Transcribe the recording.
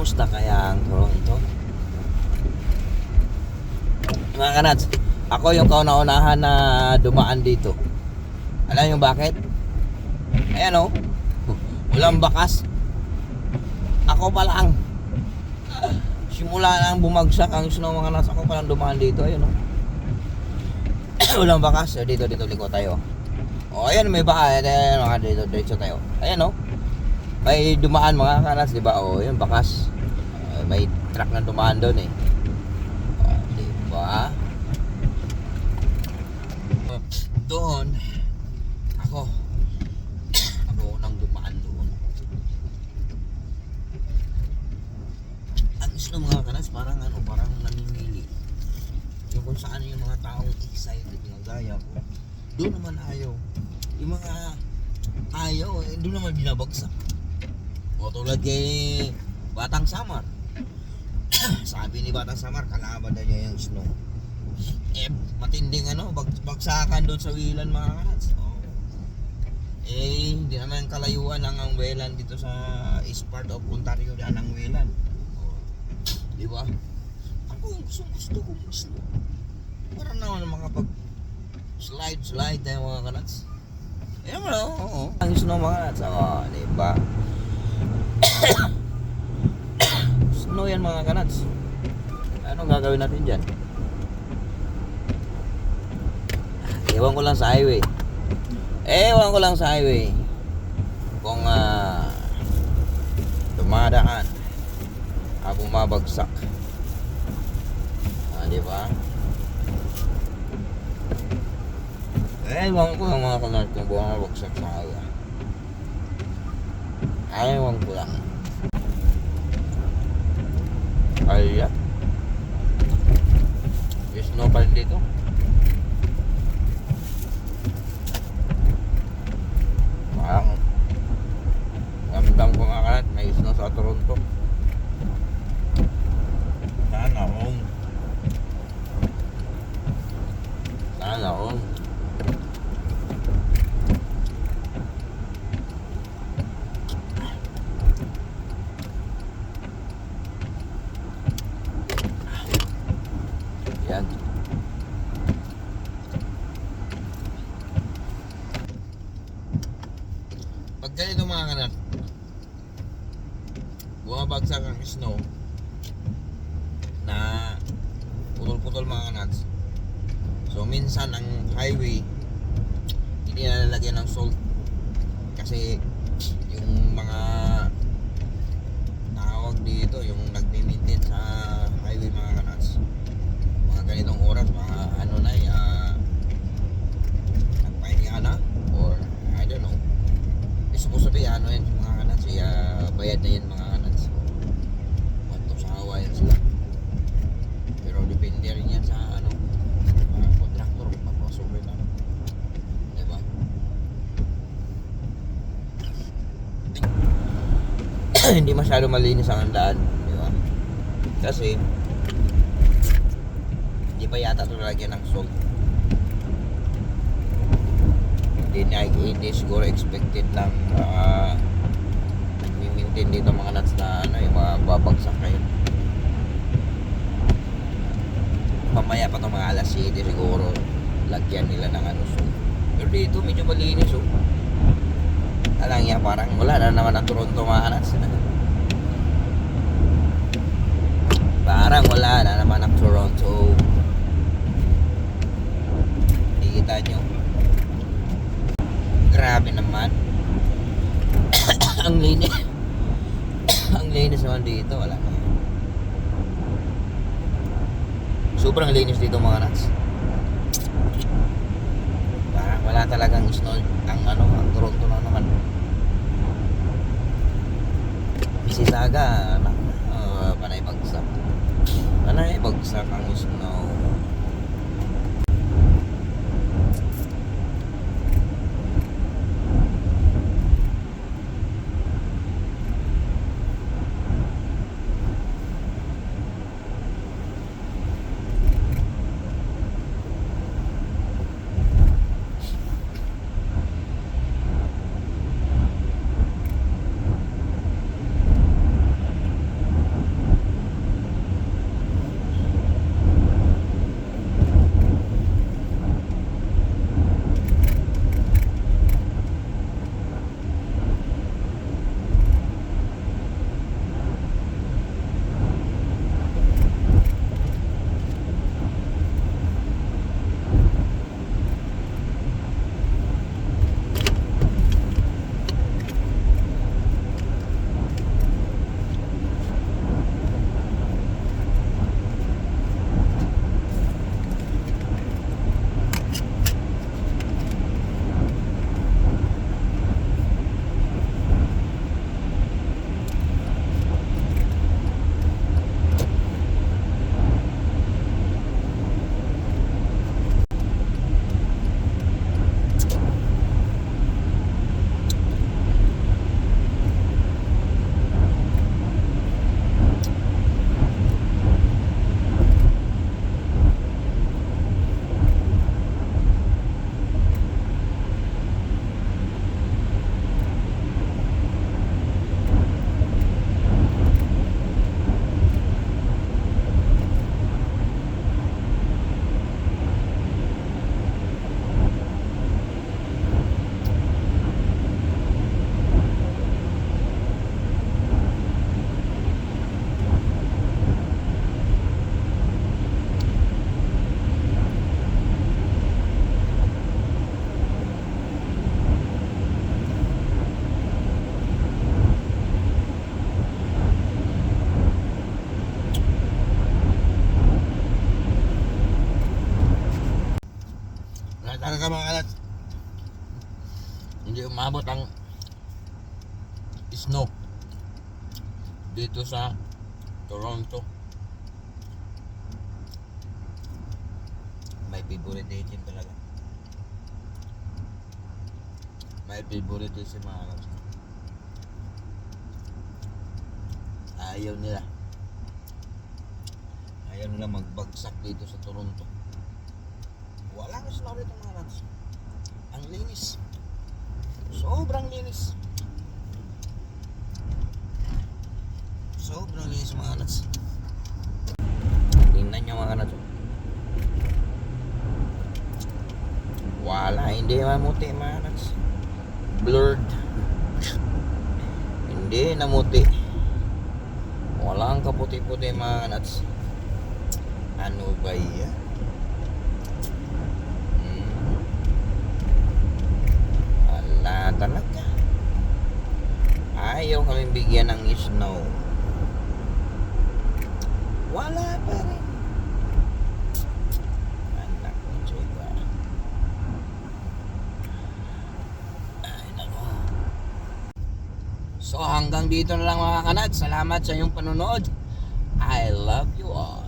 Kumusta kaya ang Toronto? Mga kanats, ako yung kauna-unahan na dumaan dito. Alam yung bakit? Ayan o, walang bakas. Ako pa lang. Simula lang bumagsak ang snow mga kanats. Ako pa lang dumaan dito. Ayan o. Walang bakas. Dito liko tayo. O ayan, may baka. Ayan, dito tayo. Ayan o. May dumaan mga kanats, di ba? O, ayan, bakas. May truck na dumaan doon eh. Di ba? Doon ako nang dumaan doon. Ang isla mga kanas parang namimili. Yung kung saan yung mga taong excited ng gaya ko, doon naman ayaw. Yung mga ayaw, doon naman binabagsak. O tulad kay Batang Samar. Sabi ni Batang Samar, kalaban na niya yung snow. Matinding bagsakan doon sa Wilan mga kanats. Hindi naman kalayuan ang Wilan dito sa east part of Ontario dyan ang Wilan. Di ba? Ako gusto ko gusto. Para naman makapag slide tayo mga kanats. Ayan mo no? Oo. Ang snow mga kanats. Di ba? Snow yan mga kanats. Anong gagawin natin dyan? Ewan ko lang sa highway. Kung dumadaan bumabagsak. Di ba? Ewan ko lang mga kanat kung bumabagsak sa highway. Ewan ko lang. Ayan. May snow pa rin dito. Parang ramdam ko nga kanat may snow sa Toronto. Sana all. Yan. Pag ganito mga kanat, bumabagsak ang snow na putol-putol mga kanats. So minsan ang highway hindi nalalagyan ng salt kasi yung mga tawag dito, yung nagme-maintain sa highway mga kanats, mga ganitong oras mga nagpahinga na or I don't know. Supposed to be yan mga kanats, bayad na yan mga kanats. Punto sa hawa yan sila. Pero depende rin yan sa mga contractor kung papasok rin na. Diba? Hindi masyado malinis ang daan, diba? Kasi hindi pa yata ito lalagyan ng salt. Hindi siguro expected lang i-maintain dito mga nuts na yung mga babagsak kayo. Mamaya pa itong mga alas 7 siguro lagyan nila ng so. Pero dito medyo malinis alang yan, parang wala na naman ang Toronto mga nuts. Parang wala na naman ang Toronto. Nakikita nyo, grabe naman. Ang linis. Ang linis naman dito, wala na. Sobrang linis dito mga nuts. Parang wala talagang snow ang Toronto na naman. Mississauga panay bagsak ang snow. umabot ang snow dito sa Toronto. May favoritism talaga. May favoritism mga kanads. Ayaw nila magbagsak dito sa Toronto. Wala na snow dito mga kanads. Ang linis, sobrang linis, sobrang linis mga kanads. Tingnan nyo mga kanads. Wala, hindi mamuti mga kanads. Blurred. Hindi namuti. Walang kaputi-puti mga kanads. Ano ba yan? Wala talaga. Ayaw kaming bigyan ng snow. Wala pa rin. Anak ko, tsuga. Ay, nako. So hanggang dito na lang mga kanad. Salamat sa iyong panonood. I love you all.